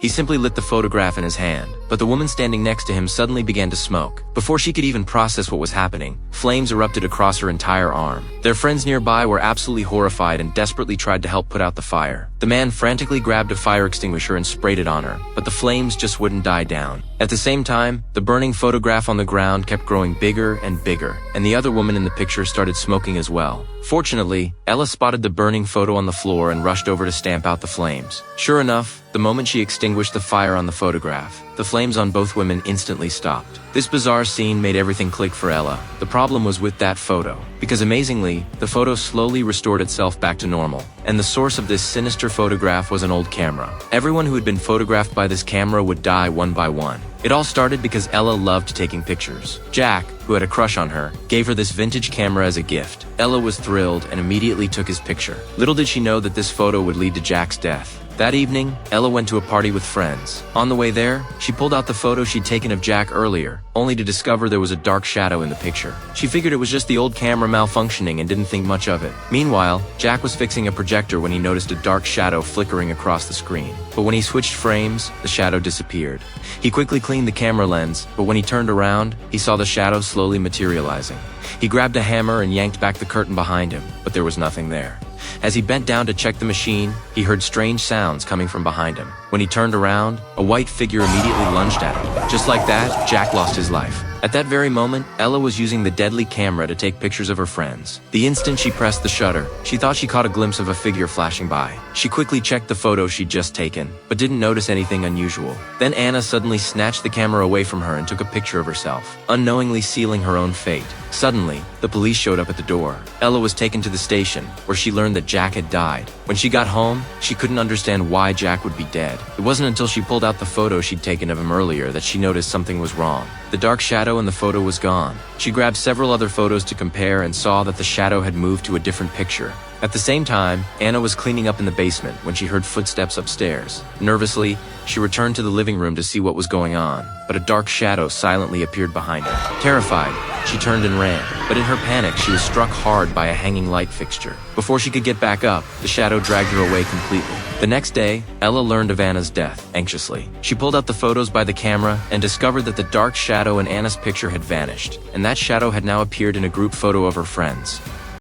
He simply lit the photograph in his hand, but the woman standing next to him suddenly began to smoke. Before she could even process what was happening, flames erupted across her entire arm. Their friends nearby were absolutely horrified and desperately tried to help put out the fire. The man frantically grabbed a fire extinguisher and sprayed it on her, but the flames just wouldn't die down. At the same time, the burning photograph on the ground kept growing bigger and bigger, and the other woman in the picture started smoking as well. Fortunately, Ella spotted the burning photo on the floor and rushed over to stamp out the flames. Sure enough, the moment she extinguished the fire on the photograph, the flames on both women instantly stopped. This bizarre scene made everything click for Ella. The problem was with that photo, because amazingly, the photo slowly restored itself back to normal, and the source of this sinister photograph was an old camera. Everyone who had been photographed by this camera would die one by one. It all started because Ella loved taking pictures. Jack, who had a crush on her, gave her this vintage camera as a gift. Ella was thrilled and immediately took his picture. Little did she know that this photo would lead to Jack's death. That evening, Ella went to a party with friends. On the way there, she pulled out the photo she'd taken of Jack earlier, only to discover there was a dark shadow in the picture. She figured it was just the old camera malfunctioning and didn't think much of it. Meanwhile, Jack was fixing a projector when he noticed a dark shadow flickering across the screen. But when he switched frames, the shadow disappeared. He quickly cleaned the camera lens, but when he turned around, he saw the shadow slowly materializing. He grabbed a hammer and yanked back the curtain behind him, but there was nothing there. As he bent down to check the machine, he heard strange sounds coming from behind him. When he turned around, a white figure immediately lunged at him. Just like that, Jack lost his life. At that very moment, Ella was using the deadly camera to take pictures of her friends. The instant she pressed the shutter, she thought she caught a glimpse of a figure flashing by. She quickly checked the photo she'd just taken, but didn't notice anything unusual. Then Anna suddenly snatched the camera away from her and took a picture of herself, unknowingly sealing her own fate. Suddenly, the police showed up at the door. Ella was taken to the station, where she learned that Jack had died. When she got home, she couldn't understand why Jack would be dead. It wasn't until she pulled out the photo she'd taken of him earlier that she noticed something was wrong. The dark shadow in the photo was gone. She grabbed several other photos to compare and saw that the shadow had moved to a different picture. At the same time, Anna was cleaning up in the basement when she heard footsteps upstairs. Nervously, she returned to the living room to see what was going on, but a dark shadow silently appeared behind her. Terrified, she turned and ran, but in her panic, she was struck hard by a hanging light fixture. Before she could get back up, the shadow dragged her away completely. The next day, Ella learned of Anna's death, anxiously. She pulled out the photos by the camera and discovered that the dark shadow in Anna's picture had vanished, and that shadow had now appeared in a group photo of her friends.